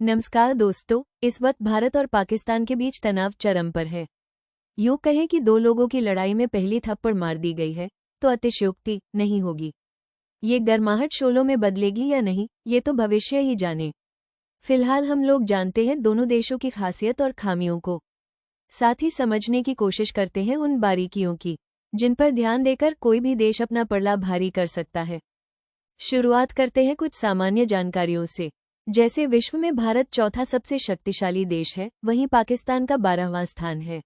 नमस्कार दोस्तों, इस वक्त भारत और पाकिस्तान के बीच तनाव चरम पर है। यूं कहें कि दो लोगों की लड़ाई में पहली थप्पड़ मार दी गई है तो अतिशयोक्ति नहीं होगी। ये गर्माहट शोलों में बदलेगी या नहीं, ये तो भविष्य ही जाने। फिलहाल हम लोग जानते हैं दोनों देशों की खासियत और खामियों को, साथ ही समझने की कोशिश करते हैं उन बारीकियों की जिन पर ध्यान देकर कोई भी देश अपना पल्ला भारी कर सकता है। शुरुआत करते हैं कुछ सामान्य जानकारियों से। जैसे विश्व में भारत चौथा सबसे शक्तिशाली देश है, वहीं पाकिस्तान का 12वां स्थान है।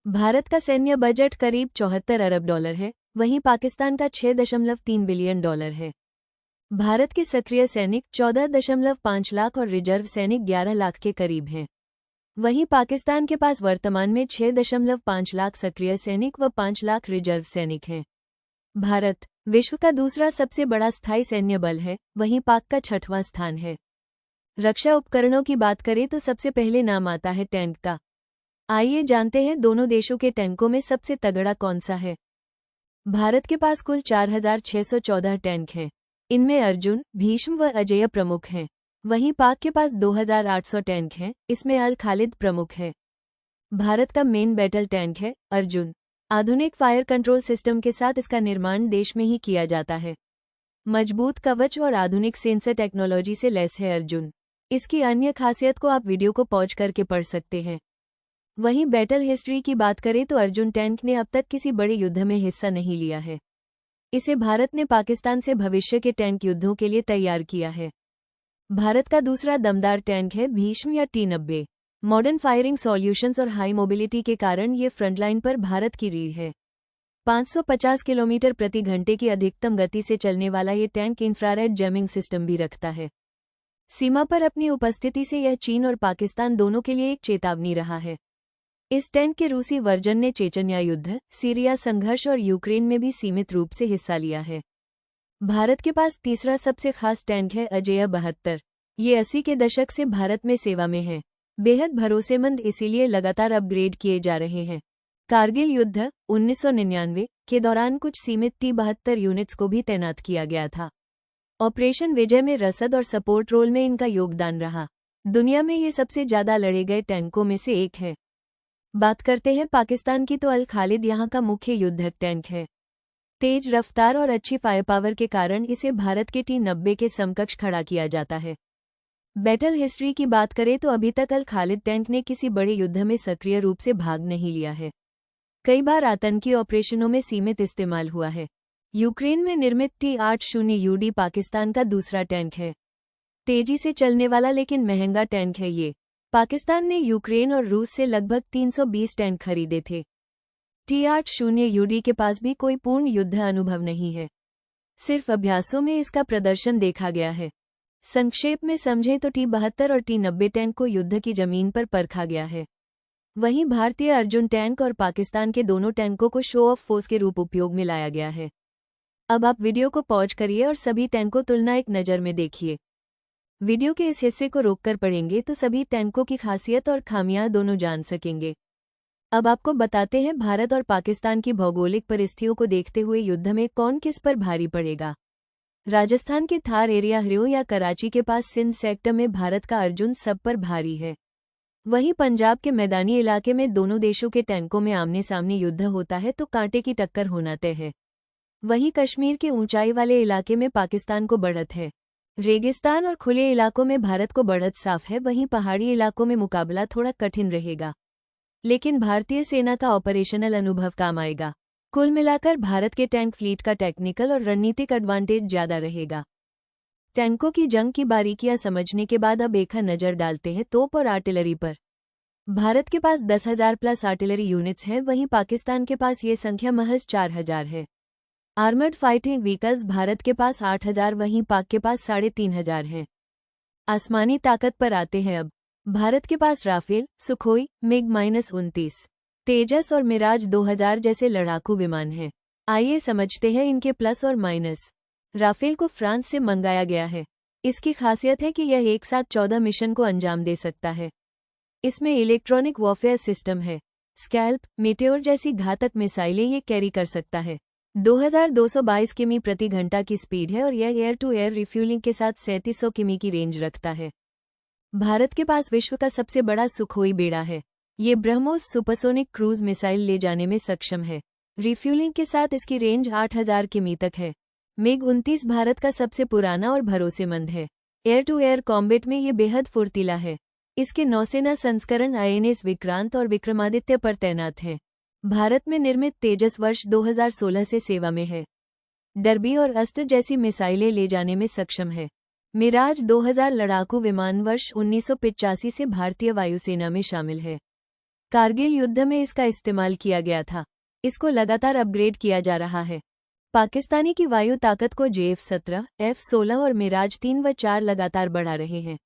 भारत का सैन्य बजट करीब 74 अरब डॉलर है, वहीं पाकिस्तान का 6.3 बिलियन डॉलर है। भारत के सक्रिय सैनिक 14.5 लाख और रिजर्व सैनिक 11 लाख के करीब हैं। वहीं पाकिस्तान के पास वर्तमान में 6.5 लाख सक्रिय सैनिक व 5 लाख रिजर्व सैनिक हैं। भारत विश्व का दूसरा सबसे बड़ा स्थायी सैन्य बल है, वहीं पाक का 6वां स्थान है। रक्षा उपकरणों की बात करें तो सबसे पहले नाम आता है टैंक का। आइए जानते हैं दोनों देशों के टैंकों में सबसे तगड़ा कौन सा है। भारत के पास कुल 4,614 टैंक हैं। इनमें अर्जुन, भीष्म व अजेय प्रमुख हैं। वहीं पाक के पास 2,800 टैंक हैं, इसमें अल खालिद प्रमुख है। भारत का मेन बैटल टैंक है अर्जुन। आधुनिक फायर कंट्रोल सिस्टम के साथ इसका निर्माण देश में ही किया जाता है। मजबूत कवच और आधुनिक सेंसर टेक्नोलॉजी से लैस है अर्जुन। इसकी अन्य खासियत को आप वीडियो को पॉज करके पढ़ सकते हैं। वहीं बैटल हिस्ट्री की बात करें तो अर्जुन टैंक ने अब तक किसी बड़े युद्ध में हिस्सा नहीं लिया है। इसे भारत ने पाकिस्तान से भविष्य के टैंक युद्धों के लिए तैयार किया है। भारत का दूसरा दमदार टैंक है भीष्म या T-90। मॉडर्न फायरिंग सॉल्यूशंस और हाई मोबिलिटी के कारण ये फ्रंटलाइन पर भारत की रीढ़ है। 550 किलोमीटर प्रति घंटे की अधिकतम गति से चलने वाला ये टैंक इंफ्रारेड जैमिंग सिस्टम भी रखता है। सीमा पर अपनी उपस्थिति से यह चीन और पाकिस्तान दोनों के लिए एक चेतावनी रहा है। इस टैंक के रूसी वर्जन ने चेचन्या युद्ध, सीरिया संघर्ष और यूक्रेन में भी सीमित रूप से हिस्सा लिया है। भारत के पास तीसरा सबसे खास टैंक है अजेय 72। ये 80 के दशक से भारत में सेवा में है। बेहद भरोसेमंद, इसीलिए लगातार अपग्रेड किए जा रहे हैं। कारगिल युद्ध 1999 के दौरान कुछ सीमित T-72 यूनिट्स को भी तैनात किया गया था। ऑपरेशन विजय में रसद और सपोर्ट रोल में इनका योगदान रहा। दुनिया में ये सबसे ज्यादा लड़े गए टैंकों में से एक है। बात करते हैं पाकिस्तान की तो अल खालिद यहाँ का मुख्य युद्धक टैंक है। तेज रफ्तार और अच्छी फायर पावर के कारण इसे भारत के T-90 के समकक्ष खड़ा किया जाता है। बैटल हिस्ट्री की बात करें तो अभी तक अल खालिद टैंक ने किसी बड़े युद्ध में सक्रिय रूप से भाग नहीं लिया है। कई बार आतंकी ऑपरेशनों में सीमित इस्तेमाल हुआ है। यूक्रेन में निर्मित T-80UD पाकिस्तान का दूसरा टैंक है। तेजी से चलने वाला लेकिन महंगा टैंक है ये। पाकिस्तान ने यूक्रेन और रूस से लगभग 320 टैंक खरीदे थे। T-80UD के पास भी कोई पूर्ण युद्ध अनुभव नहीं है, सिर्फ अभ्यासों में इसका प्रदर्शन देखा गया है। संक्षेप में समझें तो T-72 और T-90 टैंक को युद्ध की जमीन पर परखा गया है। वहीं भारतीय अर्जुन टैंक और पाकिस्तान के दोनों टैंकों को शो ऑफ फोर्स के रूप उपयोग में लाया गया है। अब आप वीडियो को पॉज करिए और सभी टैंकों तुलना एक नज़र में देखिए। वीडियो के इस हिस्से को रोककर पढ़ेंगे तो सभी टैंकों की खासियत और खामियां दोनों जान सकेंगे। अब आपको बताते हैं भारत और पाकिस्तान की भौगोलिक परिस्थितियों को देखते हुए युद्ध में कौन किस पर भारी पड़ेगा। राजस्थान के थार एरिया हरियो या कराची के पास सिंध सेक्टर में भारत का अर्जुन सब पर भारी है। वहीं पंजाब के मैदानी इलाके में दोनों देशों के टैंकों में आमने सामने युद्ध होता है तो कांटे की टक्कर होना तय है। वहीं कश्मीर के ऊंचाई वाले इलाके में पाकिस्तान को बढ़त है। रेगिस्तान और खुले इलाकों में भारत को बढ़त साफ है। वहीं पहाड़ी इलाकों में मुकाबला थोड़ा कठिन रहेगा, लेकिन भारतीय सेना का ऑपरेशनल अनुभव काम आएगा। कुल मिलाकर भारत के टैंक फ्लीट का टेक्निकल और रणनीतिक एडवांटेज ज्यादा रहेगा। टैंकों की जंग की बारीकियां समझने के बाद अब एक नज़र डालते हैं तोप और आर्टिलरी पर। भारत के पास 10,000 प्लस आर्टिलरी यूनिट्स हैं, वहीं पाकिस्तान के पास ये संख्या महज 4,000 है। आर्मर्ड फाइटिंग व्हीकल्स भारत के पास 8,000, वहीं पाक के पास 3,500 हैं। आसमानी ताकत पर आते हैं अब। भारत के पास राफेल, सुखोई, मिग-29, तेजस और मिराज 2000 जैसे लड़ाकू विमान हैं। आइए समझते हैं इनके प्लस और माइनस। राफेल को फ्रांस से मंगाया गया है। इसकी खासियत है कि यह एक साथ 14 मिशन को अंजाम दे सकता है। इसमें इलेक्ट्रॉनिक वॉरफेयर सिस्टम है। स्कैल्प, मेटेओर जैसी घातक मिसाइलें ये कैरी कर सकता है। 2222 किमी प्रति घंटा की स्पीड है और यह एयर टू एयर रिफ्यूलिंग के साथ 3700 किमी की रेंज रखता है। भारत के पास विश्व का सबसे बड़ा सुखोई बेड़ा है। ये ब्रह्मोस सुपरसोनिक क्रूज मिसाइल ले जाने में सक्षम है। रिफ्यूलिंग के साथ इसकी रेंज 8000 किमी तक है। MiG-29 भारत का सबसे पुराना और भरोसेमंद है। एयर टू एयर कॉम्बैट में ये बेहद फुर्तीला है। इसके नौसेना संस्करण INS विक्रांत और विक्रमादित्य पर तैनात हैं। भारत में निर्मित तेजस वर्ष 2016 से सेवा में है। डर्बी और अस्त्र जैसी मिसाइलें ले जाने में सक्षम है। मिराज 2000 लड़ाकू विमान वर्ष 1985 से भारतीय वायुसेना में शामिल है। कारगिल युद्ध में इसका इस्तेमाल किया गया था। इसको लगातार अपग्रेड किया जा रहा है। पाकिस्तानी की वायु ताकत को JF-17, F-16 और मिराज 3 व 4 लगातार बढ़ा रहे हैं।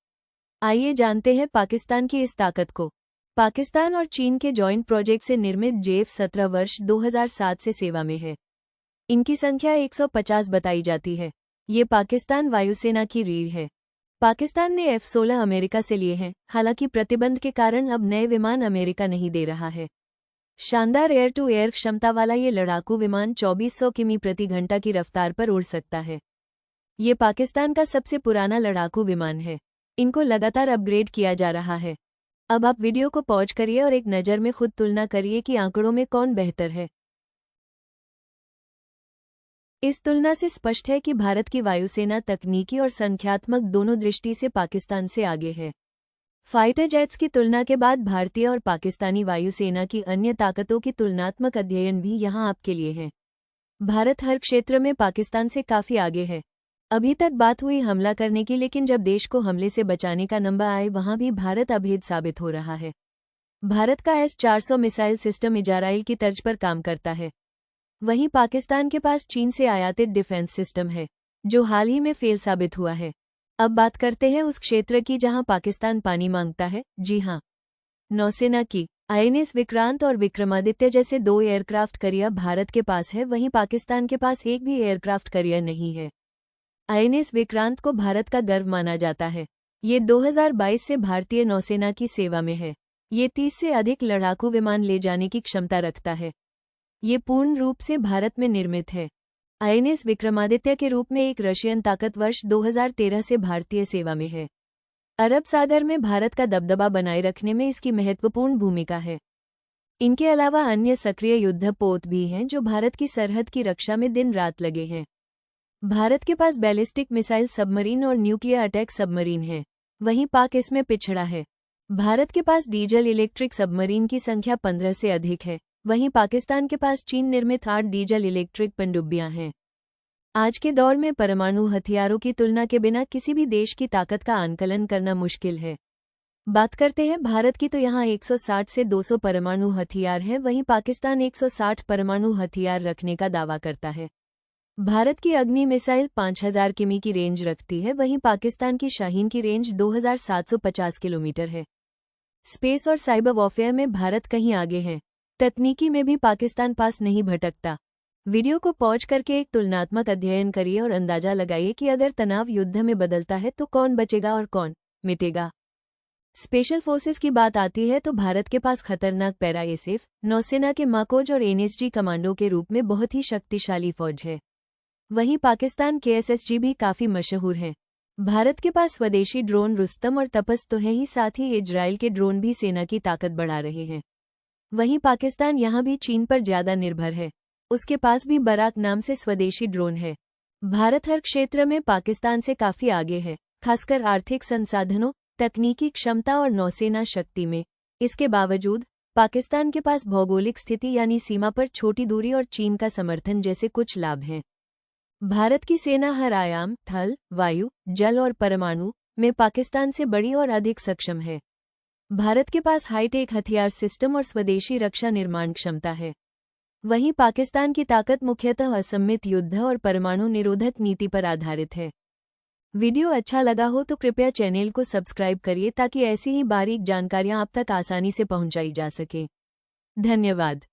आइए जानते हैं पाकिस्तान की इस ताकत को। पाकिस्तान और चीन के जॉइंट प्रोजेक्ट से निर्मित JF-17 वर्ष 2007 से सेवा में है। इनकी संख्या 150 बताई जाती है। ये पाकिस्तान वायुसेना की रीढ़ है। पाकिस्तान ने F-16 अमेरिका से लिए हैं, हालांकि प्रतिबंध के कारण अब नए विमान अमेरिका नहीं दे रहा है। शानदार एयर टू एयर क्षमता वाला ये लड़ाकू विमान 2400 किमी प्रति घंटा की रफ्तार पर उड़ सकता है। ये पाकिस्तान का सबसे पुराना लड़ाकू विमान है। इनको लगातार अपग्रेड किया जा रहा है। अब आप वीडियो को पॉज करिए और एक नज़र में खुद तुलना करिए कि आंकड़ों में कौन बेहतर है। इस तुलना से स्पष्ट है कि भारत की वायुसेना तकनीकी और संख्यात्मक दोनों दृष्टि से पाकिस्तान से आगे है। फाइटर जेट्स की तुलना के बाद भारतीय और पाकिस्तानी वायुसेना की अन्य ताकतों की तुलनात्मक अध्ययन भी यहाँ आपके लिए है। भारत हर क्षेत्र में पाकिस्तान से काफी आगे है। अभी तक बात हुई हमला करने की, लेकिन जब देश को हमले से बचाने का नंबर आए वहां भी भारत अभेद साबित हो रहा है। भारत का S-400 मिसाइल सिस्टम इजराइल की तर्ज पर काम करता है। वहीं पाकिस्तान के पास चीन से आयातित डिफेंस सिस्टम है, जो हाल ही में फेल साबित हुआ है। अब बात करते हैं उस क्षेत्र की जहां पाकिस्तान पानी मांगता है। जी हां, नौसेना की। INS विक्रांत और विक्रमादित्य जैसे 2 एयरक्राफ्ट कैरियर भारत के पास है, वहीं पाकिस्तान के पास एक भी एयरक्राफ्ट कैरियर नहीं है। INS विक्रांत को भारत का गर्व माना जाता है। ये 2022 से भारतीय नौसेना की सेवा में है। ये 30 से अधिक लड़ाकू विमान ले जाने की क्षमता रखता है। ये पूर्ण रूप से भारत में निर्मित है। INS विक्रमादित्य के रूप में एक रशियन ताकत वर्ष 2013 से भारतीय सेवा में है। अरब सागर में भारत का दबदबा बनाए रखने में इसकी महत्वपूर्ण भूमिका है। इनके अलावा अन्य सक्रिय युद्धपोत भी हैं जो भारत की सरहद की रक्षा में दिन रात लगे हैं। भारत के पास बैलिस्टिक मिसाइल सबमरीन और न्यूक्लियर अटैक सबमरीन है, वहीं पाक इसमें पिछड़ा है। भारत के पास डीजल इलेक्ट्रिक सबमरीन की संख्या 15 से अधिक है, वहीं पाकिस्तान के पास चीन निर्मित 8 डीजल इलेक्ट्रिक पनडुब्बियां हैं। आज के दौर में परमाणु हथियारों की तुलना के बिना किसी भी देश की ताकत का आंकलन करना मुश्किल है। बात करते हैं भारत की, तो यहाँ 160 से 200 परमाणु हथियार हैं, वहीं पाकिस्तान 160 परमाणु हथियार रखने का दावा करता है। भारत की अग्नि मिसाइल 5000 किमी की रेंज रखती है, वहीं पाकिस्तान की शाहीन की रेंज 2750 किलोमीटर है। स्पेस और साइबर वॉरफेयर में भारत कहीं आगे है। तकनीकी में भी पाकिस्तान पास नहीं भटकता। वीडियो को पॉज करके एक तुलनात्मक अध्ययन करिए और अंदाजा लगाइए कि अगर तनाव युद्ध में बदलता है तो कौन बचेगा और कौन मिटेगा। स्पेशल फोर्सेस की बात आती है तो भारत के पास खतरनाक पैरा एसिफ, नौसेना के माकोज और NSG कमांडो के रूप में बहुत ही शक्तिशाली फौज है। वहीं पाकिस्तान के SSG भी काफी मशहूर हैं। भारत के पास स्वदेशी ड्रोन रुस्तम और तपस तो है ही, साथ ही इजराइल के ड्रोन भी सेना की ताकत बढ़ा रहे हैं। वहीं पाकिस्तान यहाँ भी चीन पर ज्यादा निर्भर है। उसके पास भी बराक नाम से स्वदेशी ड्रोन है। भारत हर क्षेत्र में पाकिस्तान से काफी आगे है, खासकर आर्थिक संसाधनों, तकनीकी क्षमता और नौसेना शक्ति में। इसके बावजूद पाकिस्तान के पास भौगोलिक स्थिति यानी सीमा पर छोटी दूरी और चीन का समर्थन जैसे कुछ लाभ हैं। भारत की सेना हर आयाम, थल, वायु, जल और परमाणु में पाकिस्तान से बड़ी और अधिक सक्षम है। भारत के पास हाईटेक हथियार सिस्टम और स्वदेशी रक्षा निर्माण क्षमता है। वहीं पाकिस्तान की ताकत मुख्यतः असम्मित युद्ध और परमाणु निरोधक नीति पर आधारित है। वीडियो अच्छा लगा हो तो कृपया चैनल को सब्सक्राइब करिए ताकि ऐसी ही बारीक जानकारियां आप तक आसानी से पहुंचाई जा सके। धन्यवाद।